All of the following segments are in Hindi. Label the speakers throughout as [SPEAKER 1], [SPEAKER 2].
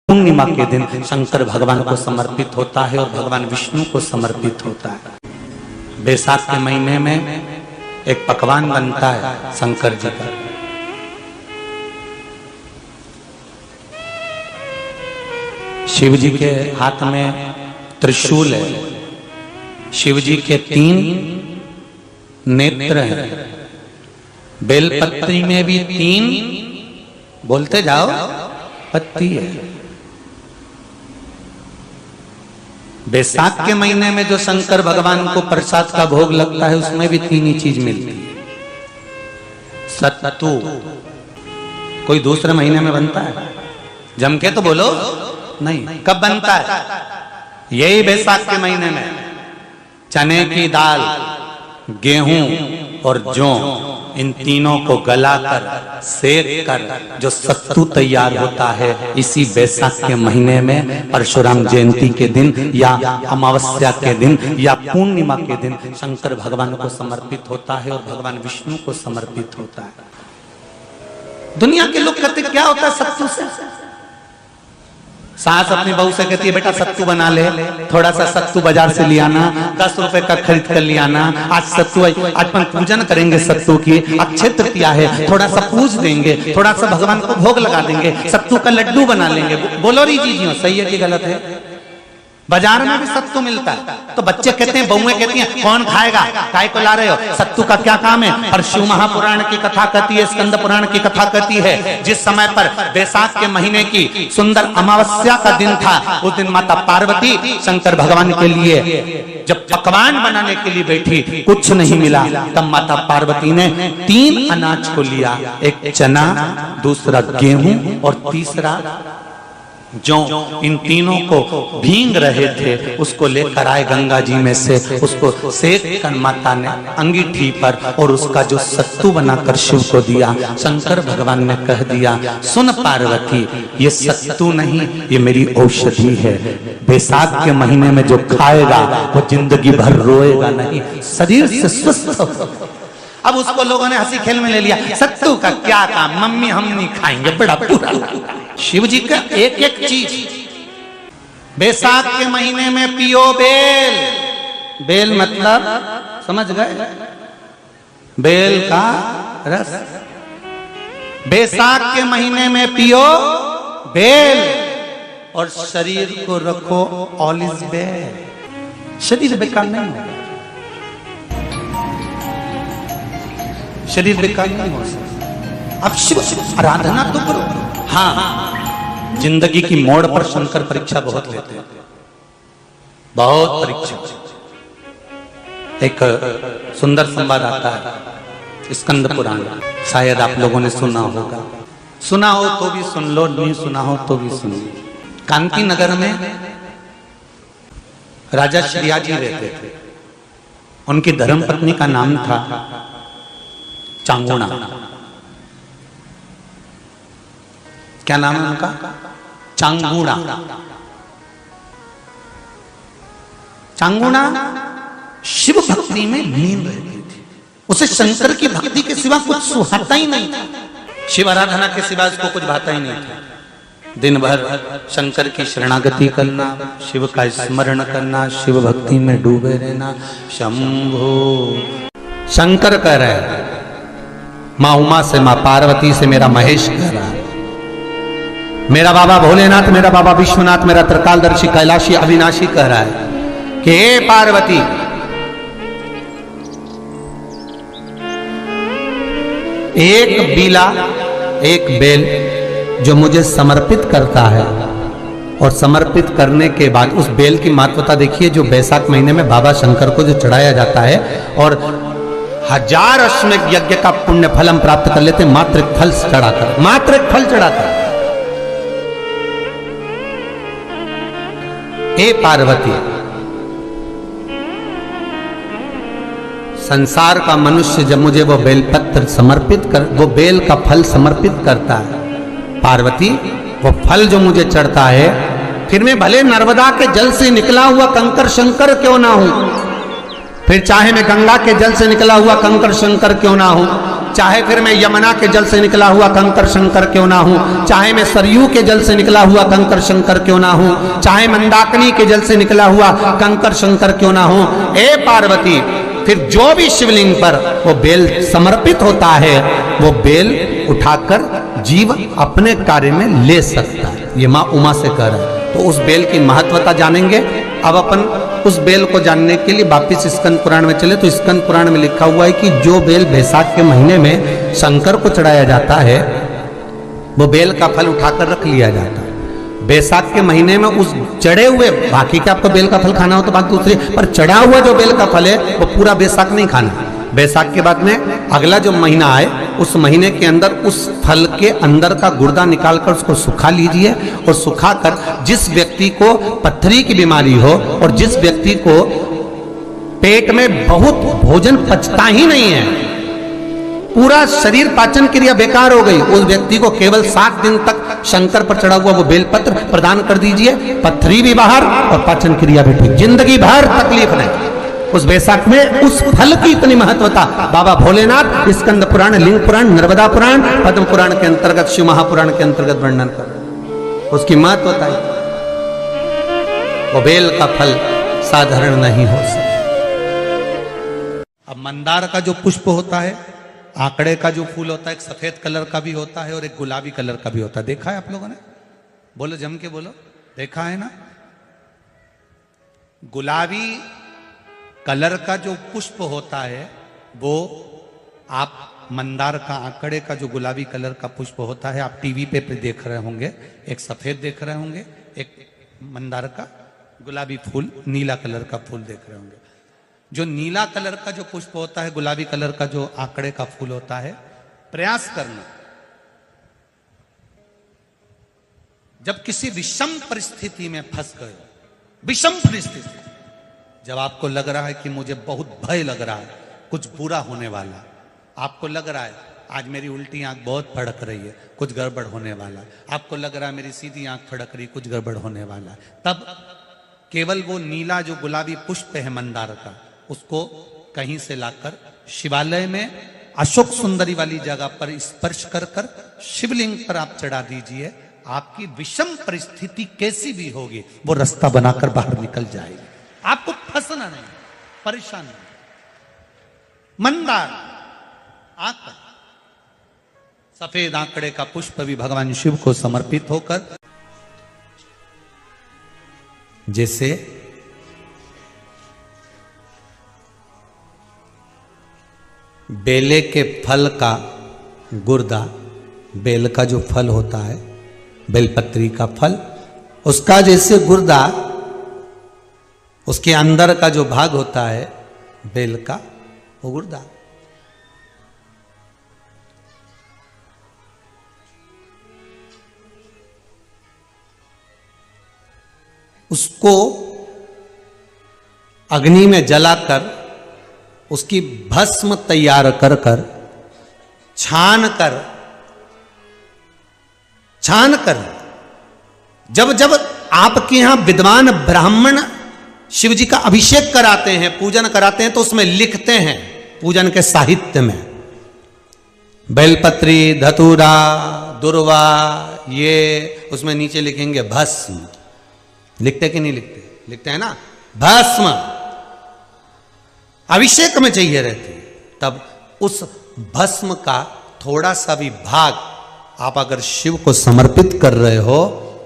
[SPEAKER 1] पूर्णिमा के दिन शंकर भगवान को समर्पित होता है और भगवान विष्णु को समर्पित होता है। बैसाख के महीने में एक पकवान बनता है शंकर जी का। शिव जी के हाथ में त्रिशूल है, शिव जी के 3 नेत्र हैं, बेलपत्री में भी 3 बोलते जाओ पत्ती है। बैसाख के महीने में जो शंकर भगवान को प्रसाद का भोग लगता है उसमें भी 3 ही चीज मिलती है। सत्तू कोई दूसरे महीने में बनता है? जम के तो बोलो नहीं। कब बनता है? यही बैसाख के महीने में। चने की दाल, गेहूं और जौ, इन तीनों को गलाकर सेक कर जो सत्तू तैयार होता है, इसी बैसाख के महीने में परशुराम जयंती के दिन या अमावस्या के दिन या पूर्णिमा के दिन शंकर भगवान को समर्पित होता है और भगवान विष्णु को समर्पित होता है। दुनिया के लोग कहते क्या होता है सत्तू से? सास अपनी बहू से कहती है बेटा सत्तू बना ले, थोड़ा सा सत्तू बाजार से ले आना, 10 रुपए का खरीद कर ले आना। आज सत्तू, आज अपन पूजन करेंगे सत्तू की, अक्षय तृतीया है, थोड़ा सा पूज देंगे, थोड़ा सा भगवान को भोग लगा देंगे, सत्तू का लड्डू बना लेंगे। बोलो री जी सही है कि गलत है? बाजार में भी सत्तू मिलता है तो बच्चे कहते हैं, बहुएं कहती हैं कौन खाएगा, काय को ला रहे हो, सत्तू का क्या काम है? और शिव महापुराण की कथा कहती है, स्कंद पुराण की कथा कहती है, जिस समय पर बैसाख के महीने की सुंदर अमावस्या का दिन था, उस दिन माता पार्वती शंकर भगवान के लिए जब पकवान बनाने के लिए बैठी, कुछ नहीं मिला, तब माता पार्वती ने 3 अनाज को लिया, एक चना, दूसरा गेहूं और तीसरा जो इन तीनों को भींग रहे थे उसको लेकर आए गंगा जी में से, उसको सेक कर माता ने अंगीठी पर और उसका जो सत्तू बनाकर शिव को दिया। शंकर भगवान ने कह दिया, सुन पार्वती, ये सत्तू नहीं, ये मेरी औषधि है। बैसाख के महीने में जो खाएगा वो जिंदगी भर रोएगा नहीं, शरीर से स्वस्थ होगा। अब उसको लोगों ने हंसी खेल में ले लिया, सत्तू का क्या काम, मम्मी हम नहीं खाएंगे, बड़ा पूरा। शिव जी का एक एक चीज। बैसाख के महीने में पियो बेल, बेल मतलब समझ गए, बेल का रस। बैसाख के महीने में पियो बेल और शरीर को रखो ऑलिव बेल। शरीर बेकार नहीं होगा, शरीर बेकार नहीं हो सकता। अब शिव आराधना तो करो। हाँ, जिंदगी की मोड़ पर शंकर परीक्षा बहुत लेते हैं, बहुत परीक्षा। एक सुंदर संवाद आता है स्कंद पुराण, शायद आप लोगों ने सुना होगा, सुना हो तो भी सुन लो, नहीं सुना हो तो भी सुन लो। कांति नगर में राजा श्रीयाजी रहते थे, उनकी धर्मपत्नी का नाम था चांगुणा। क्या नाम है उनका? चांगुणा। चांगुणा शिव भक्ति में लीन रहती थी, उसे शंकर की भक्ति के सिवा कुछ सुहाता ही नहीं था, शिव आराधना के सिवा उसको कुछ भाता ही नहीं था। दिन भर शंकर की शरणागति करना, शिव का स्मरण करना, शिव भक्ति में डूबे रहना। शंभो शंकर कह रहे हैं, माँ उमा से, माँ पार्वती से मेरा महेश कह रहा है, मेरा बाबा भोलेनाथ, मेरा बाबा विश्वनाथ, मेरा त्रिकालदर्शी कैलाशी अविनाशी कह रहा है कि हे पार्वती, एक बीला, एक बेल जो मुझे समर्पित करता है, और समर्पित करने के बाद उस बेल की महत्वता देखिए, जो बैसाख महीने में बाबा शंकर को जो चढ़ाया जाता है और 1000 अश्वमेध यज्ञ का पुण्य फल हम प्राप्त कर लेते, मात्र एक फल चढ़ाकर, मात्र एक फल चढ़ाकर। हे पार्वती, संसार का मनुष्य जब मुझे वो बेलपत्र समर्पित कर, वो बेल का फल समर्पित करता है, पार्वती वो फल जो मुझे चढ़ता है, फिर मैं भले नर्मदा के जल से निकला हुआ कंकर शंकर क्यों ना हूं, फिर चाहे मैं गंगा के जल से निकला हुआ कंकर शंकर क्यों ना हूं, चाहे फिर मैं यमुना के जल से निकला हुआ कंकर शंकर क्यों ना हूं, चाहे मैं सरयू के जल से निकला हुआ कंकर शंकर क्यों ना हूं, चाहे मंदाकिनी के जल से निकला हुआ कंकर शंकर क्यों ना हूं, ए पार्वती फिर जो भी शिवलिंग पर वो बेल समर्पित होता है वो बेल उठाकर जीव अपने कार्य में ले सकता है। ये माँ उमा से कह रहा है। तो उस बेल की महत्वता जानेंगे। अब अपन उस बेल को जानने के लिए वापिस स्कंद पुराण में चले तो स्कंद पुराण में लिखा हुआ है कि जो बेल बैसाख के महीने में शंकर को चढ़ाया जाता है वो बेल का फल उठाकर रख लिया जाता है। बैसाख के महीने में उस चढ़े हुए, बाकी का आपको बेल का फल खाना हो तो बात दूसरी, पर चढ़ा हुआ जो बेल का फल है वो पूरा बैसाख नहीं खाना। बैसाख के बाद में अगला जो महीना आए उस महीने के अंदर उस फल के अंदर का गुर्दा निकालकर उसको सुखा लीजिए और सुखाकर जिस व्यक्ति को पथरी की बीमारी हो और जिस व्यक्ति को पेट में बहुत भोजन पचता ही नहीं है, पूरा शरीर पाचन क्रिया बेकार हो गई, उस व्यक्ति को केवल 7 दिन तक शंकर पर चढ़ा हुआ वो बेलपत्र प्रदान कर दीजिए। पथरी भी बाहर और पाचन क्रिया भी ठीक, जिंदगी भर तकलीफ नहीं। उस बैसाख में उस फल की इतनी महत्वता बाबा भोलेनाथ स्कंद पुराण, लिंग पुराण, नर्मदा पुराण, पद्म पुराण के अंतर्गत, शिव महापुराण के अंतर्गत वर्णन कर उसकी महत्वता है। वो बेल का फल साधारण नहीं हो सकता। अब मंदार का जो पुष्प होता है, आंकड़े का जो फूल होता है, एक सफेद कलर का भी होता है और एक गुलाबी कलर का भी होता है। देखा है आप लोगों ने? बोलो, जम के बोलो, देखा है ना? गुलाबी कलर का जो पुष्प होता है वो आप मंदार का, आंकड़े का जो गुलाबी कलर का पुष्प होता है आप टीवी पे देख रहे होंगे। एक सफेद देख रहे होंगे, एक मंदार का गुलाबी फूल, नीला कलर का फूल देख रहे होंगे। जो नीला कलर का जो पुष्प होता है, गुलाबी कलर का जो आंकड़े का फूल होता है, प्रयास करना जब किसी विषम परिस्थिति में फंस गए, विषम परिस्थिति, जब आपको लग रहा है कि मुझे बहुत भय लग रहा है, कुछ बुरा होने वाला, आपको लग रहा है आज मेरी उल्टी आंख बहुत फड़क रही है, कुछ गड़बड़ होने वाला है, आपको लग रहा है मेरी सीधी आंख फड़क रही, कुछ गड़बड़ होने वाला है, तब केवल वो नीला जो गुलाबी पुष्प है मंदार का, उसको कहीं से लाकर शिवालय में अशोक सुंदरी वाली जगह पर स्पर्श कर कर शिवलिंग पर आप चढ़ा दीजिए। आपकी विषम परिस्थिति कैसी भी होगी वो रास्ता बनाकर बाहर निकल जाएगी। आपको फंसना नहीं, परेशान नहीं। मंदार आंकड़ा, सफेद आंकड़े का पुष्प भी भगवान शिव को समर्पित होकर, जैसे बेले के फल का गुर्दा, बेल का जो फल होता है, बेलपत्री का फल, उसका जैसे गुर्दा, उसके अंदर का जो भाग होता है बेल का, वो गुर्दा, उसको अग्नि में जलाकर उसकी भस्म तैयार कर कर छान कर जब जब आपके यहां विद्वान ब्राह्मण शिव जी का अभिषेक कराते हैं, पूजन कराते हैं, तो उसमें लिखते हैं पूजन के साहित्य में बेलपत्री, धतूरा, दुर्वा, ये उसमें नीचे लिखेंगे भस्म। लिखते कि नहीं लिखते? लिखते हैं ना, भस्म अभिषेक में चाहिए रहती है। तब उस भस्म का थोड़ा सा भी भाग आप अगर शिव को समर्पित कर रहे हो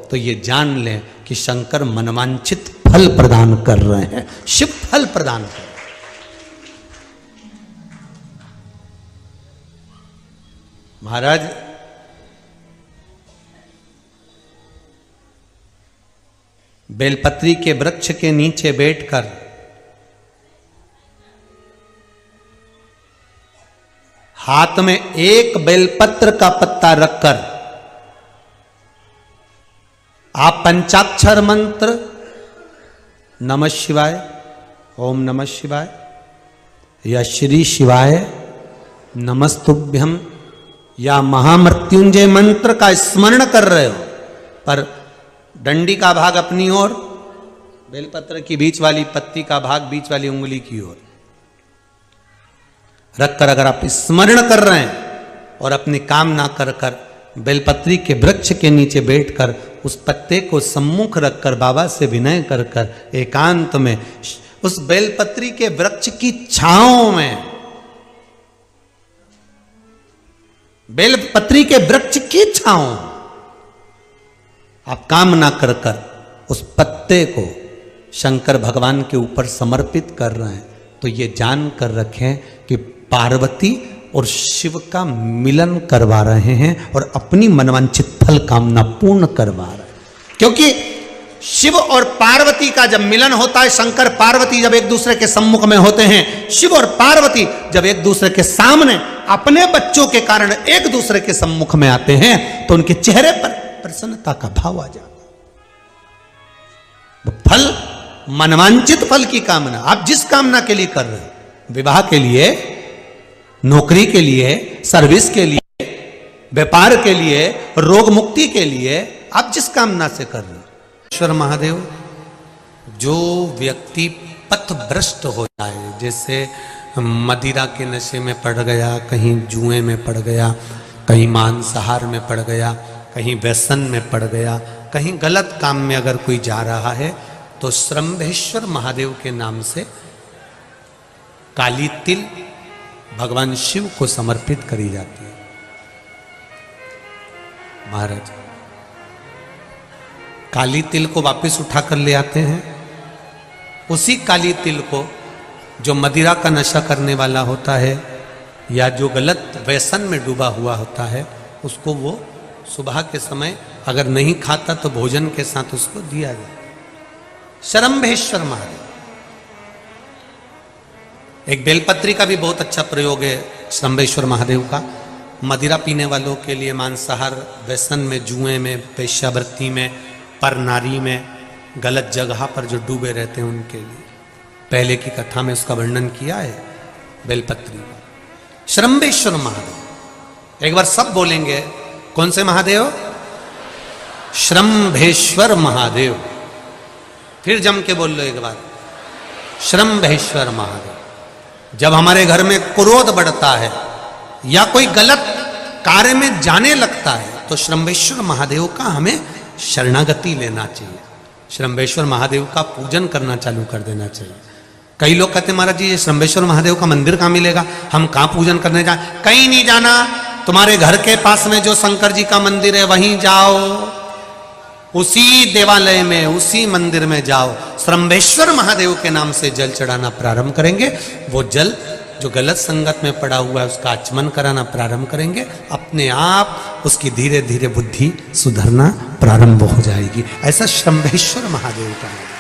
[SPEAKER 1] तो ये जान लें कि शंकर मनवांछित फल प्रदान कर रहे हैं, शिव फल प्रदान कर रहे हैं। महाराज बेलपत्री के वृक्ष के नीचे बैठकर हाथ में एक बेलपत्र का पत्ता रखकर आप पंचाक्षर मंत्र नमः शिवाय, ओम नमः शिवाय या श्री शिवाय नमस्तुभ्यम या महामृत्युंजय मंत्र का स्मरण कर रहे हो, पर डंडी का भाग अपनी ओर, बेलपत्र की बीच वाली पत्ती का भाग बीच वाली उंगली की ओर रखकर अगर आप स्मरण कर रहे हैं और अपनी कामना कर कर बेलपत्री के वृक्ष के नीचे बैठकर उस पत्ते को सम्मुख रखकर बाबा से विनय कर कर एकांत में उस बेलपत्री के वृक्ष की छांव में, बेलपत्री के वृक्ष की छांव आप कामना कर कर उस पत्ते को शंकर भगवान के ऊपर समर्पित कर रहे हैं, तो ये जान कर रखें कि पार्वती और शिव का मिलन करवा रहे हैं और अपनी मनवांछित फल कामना पूर्ण करवा रहे हैं। क्योंकि शिव और पार्वती का जब मिलन होता है, शंकर पार्वती जब एक दूसरे के सम्मुख में होते हैं, शिव और पार्वती जब एक दूसरे के सामने अपने बच्चों के कारण एक दूसरे के सम्मुख में आते हैं, तो उनके चेहरे पर प्रसन्नता का भाव आ जाता है। फल, मनवांचित फल की कामना आप जिस कामना के लिए कर रहे हो, विवाह के लिए, नौकरी के लिए, सर्विस के लिए, व्यापार के लिए, रोग मुक्ति के लिए, आप जिस कामना से कर रहे हो, ईश्वर महादेव, जो व्यक्ति पथभ्रष्ट हो जाए, जैसे मदिरा के नशे में पड़ गया, कहीं जुए में पड़ गया, कहीं मांसाहार में पड़ गया, कहीं व्यसन में पड़ गया, कहीं गलत काम में अगर कोई जा रहा है, तो श्रंभेश्वर महादेव के नाम से काली तिल भगवान शिव को समर्पित करी जाती है। महाराज काली तिल को वापस उठाकर ले आते हैं, उसी काली तिल को जो मदिरा का नशा करने वाला होता है या जो गलत व्यसन में डूबा हुआ होता है, उसको वो सुबह के समय अगर नहीं खाता तो भोजन के साथ उसको दिया जाए। श्रंभेश्वर महादेव, एक बेलपत्री का भी बहुत अच्छा प्रयोग है श्रंभेश्वर महादेव का, मदिरा पीने वालों के लिए, मांसाहार, व्यसन में, जुए में, वेश्यावृत्ति में, पर नारी में, गलत जगह पर जो डूबे रहते हैं उनके लिए। पहले की कथा में उसका वर्णन किया है बेलपत्री का। श्रंभेश्वर महादेव, एक बार सब बोलेंगे, कौन से महादेव? श्रंभेश्वर महादेव। फिर जम के बोल लो एक बार, श्रंभेश्वर महादेव। जब हमारे घर में क्रोध बढ़ता है या कोई गलत कार्य में जाने लगता है, तो श्रंभेश्वर महादेव का हमें शरणागति लेना चाहिए, श्रंभेश्वर महादेव का पूजन करना चालू कर देना चाहिए। कई लोग कहते हैं महाराज जी ये श्रंभेश्वर महादेव का मंदिर कहाँ मिलेगा, हम कहाँ पूजन करने जाए? कहीं नहीं जाना, तुम्हारे घर के पास में जो शंकर जी का मंदिर है वहीं जाओ, उसी देवालय में, उसी मंदिर में जाओ, श्रंभेश्वर महादेव के नाम से जल चढ़ाना प्रारंभ करेंगे। वो जल जो गलत संगत में पड़ा हुआ है उसका आचमन कराना प्रारंभ करेंगे, अपने आप उसकी धीरे धीरे बुद्धि सुधरना प्रारंभ हो जाएगी। ऐसा श्रंभेश्वर महादेव का नाम।